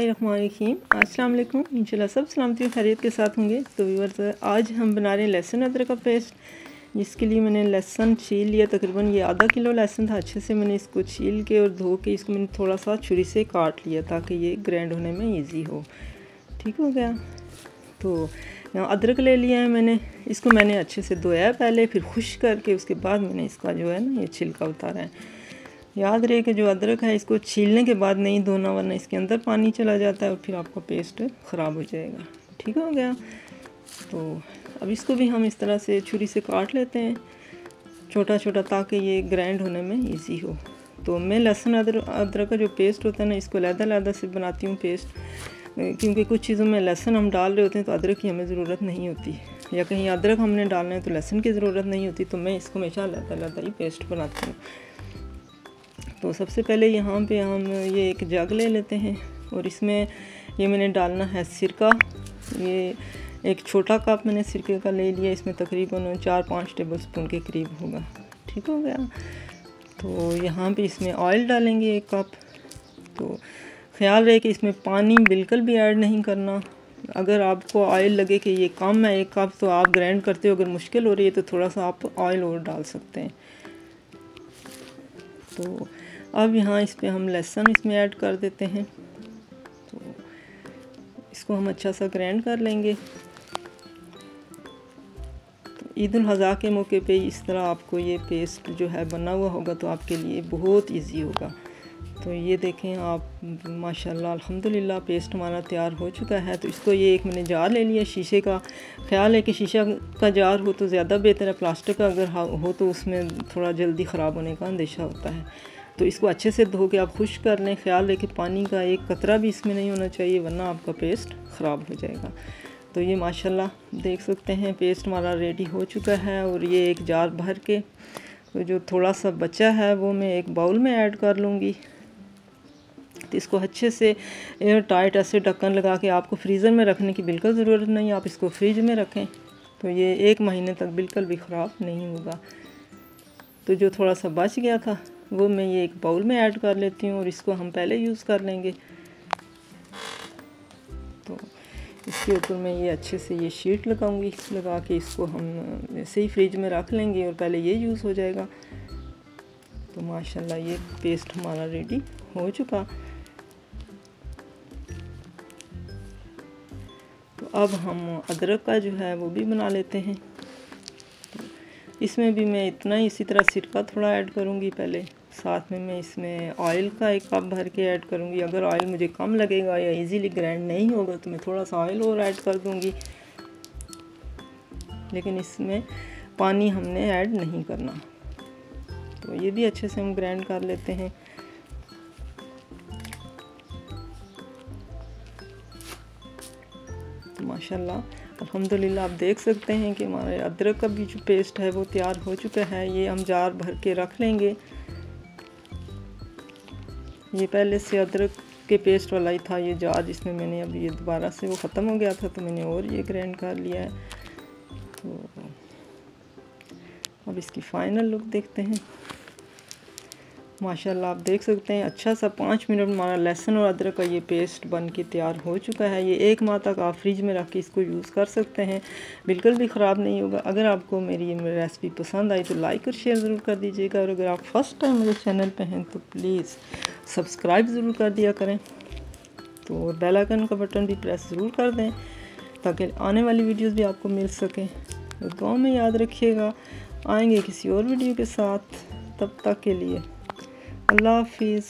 बिस्मिल्लाहिर्रहमानिर्रहीम। अस्सलाम वालेकुम। इंशाल्लाह सब सलामती और खैरियत के साथ होंगे। तो व्यूअर्स, आज हम बना रहे हैं लहसुन अदरक का पेस्ट, जिसके लिए मैंने लहसुन छील लिया। तकरीबन ये आधा किलो लहसुन था। अच्छे से मैंने इसको छील के और धो के इसको मैंने थोड़ा सा छुरी से काट लिया ताकि ये ग्राइंड होने में ईजी हो। ठीक हो गया। तो यहाँ अदरक ले लिया है मैंने। इसको मैंने अच्छे से धोया है पहले, फिर खुश्क करके उसके बाद मैंने इसका जो है ना ये छिलका उतारा है। याद रहे कि जो अदरक है इसको छीलने के बाद नहीं धोना, वरना इसके अंदर पानी चला जाता है और फिर आपका पेस्ट ख़राब हो जाएगा। ठीक हो गया। तो अब इसको भी हम इस तरह से छुरी से काट लेते हैं छोटा छोटा, ताकि ये ग्राइंड होने में इजी हो। तो मैं लहसुन अदरक का जो पेस्ट होता है ना, इसको अलग-अलग से बनाती हूँ पेस्ट, क्योंकि कुछ चीज़ों में लहसुन हम डाल रहे होते हैं तो अदरक की हमें ज़रूरत नहीं होती, या कहीं अदरक हमने डालना है तो लहसुन की ज़रूरत नहीं होती। तो मैं इसको हमेशा अलग-अलग ही पेस्ट बनाती हूँ। तो सबसे पहले यहाँ पे हम ये एक जग ले लेते हैं और इसमें ये मैंने डालना है सिरका। ये एक छोटा कप मैंने सिरके का ले लिया। इसमें तकरीबन 4-5 टेबल स्पून के करीब होगा। ठीक हो गया। तो यहाँ पे इसमें ऑयल डालेंगे 1 कप। तो ख्याल रहे कि इसमें पानी बिल्कुल भी ऐड नहीं करना। अगर आपको ऑयल लगे कि ये कम है 1 कप, तो आप ग्राइंड करते हो, अगर मुश्किल हो रही है तो थोड़ा सा आप ऑयल और डाल सकते हैं। तो अब यहाँ इस पे हम लहसुन इसमें ऐड कर देते हैं। तो इसको हम अच्छा सा ग्राइंड कर लेंगे। तो ईद उल अज़हा के मौके पे इस तरह आपको ये पेस्ट जो है बना हुआ होगा तो आपके लिए बहुत इजी होगा। तो ये देखें आप, माशाल्लाह अल्हम्दुलिल्लाह पेस्ट हमारा तैयार हो चुका है। तो इसको ये एक मैंने जार ले लिया शीशे का। ख्याल है कि शीशा का जार हो तो ज़्यादा बेहतर है। प्लास्टिक का अगर हो तो उसमें थोड़ा जल्दी ख़राब होने का अंदेशा होता है। तो इसको अच्छे से धो के आप खुश्क कर लें। ख्याल रहे कि पानी का एक कतरा भी इसमें नहीं होना चाहिए, वरना आपका पेस्ट ख़राब हो जाएगा। तो ये माशाल्लाह देख सकते हैं पेस्ट हमारा रेडी हो चुका है। और ये एक जार भर के, तो जो थोड़ा सा बचा है वो मैं एक बाउल में ऐड कर लूँगी। तो इसको अच्छे से एयर टाइट ऐसे ढक्कन लगा के, आपको फ्रीज़र में रखने की बिल्कुल ज़रूरत नहीं, आप इसको फ्रिज में रखें तो ये 1 महीने तक बिल्कुल भी ख़राब नहीं होगा। तो जो थोड़ा सा बच गया था वो मैं ये एक बाउल में ऐड कर लेती हूँ और इसको हम पहले यूज़ कर लेंगे। तो इसके ऊपर मैं ये अच्छे से ये शीट लगाऊंगी, लगा के इसको हम ऐसे ही फ्रिज में रख लेंगे और पहले ये यूज़ हो जाएगा। तो माशाल्लाह ये पेस्ट हमारा रेडी हो चुका। तो अब हम अदरक का जो है वो भी बना लेते हैं। तो इसमें भी मैं इतना ही इसी तरह सिरका थोड़ा ऐड करूँगी पहले, साथ में मैं इसमें ऑयल का 1 कप भर के ऐड करूँगी। अगर ऑयल मुझे कम लगेगा या इजीली ग्राइंड नहीं होगा तो मैं थोड़ा सा ऑयल और ऐड कर दूँगी, लेकिन इसमें पानी हमने ऐड नहीं करना। तो ये भी अच्छे से हम ग्राइंड कर लेते हैं। तो माशाल्लाह अल्हम्दुलिल्लाह आप देख सकते हैं कि हमारे अदरक का भी जो पेस्ट है वो तैयार हो चुका है। ये हम जार भर के रख लेंगे। ये पहले से अदरक के पेस्ट वाला ही था ये जार, जिसमें मैंने अभी ये दोबारा से वो ख़त्म हो गया था तो मैंने और ये ग्राइंड कर लिया है। तो अब इसकी फ़ाइनल लुक देखते हैं। माशाल्लाह आप देख सकते हैं अच्छा सा 5 मिनट हमारा लहसुन और अदरक का ये पेस्ट बन के तैयार हो चुका है। ये 1 माह तक आप फ्रिज में रख के इसको यूज़ कर सकते हैं, बिल्कुल भी ख़राब नहीं होगा। अगर आपको मेरी ये रेसिपी पसंद आई तो लाइक और शेयर ज़रूर कर दीजिएगा, और अगर आप फर्स्ट टाइम मेरे चैनल पे हैं तो प्लीज़ सब्सक्राइब ज़रूर कर दिया करें। तो बेल आइकन का बटन भी प्रेस ज़रूर कर दें ताकि आने वाली वीडियोज़ भी आपको मिल सकें। तो दुआ में याद रखिएगा, आएंगे किसी और वीडियो के साथ। तब तक के लिए अल्लाह हाफिज़।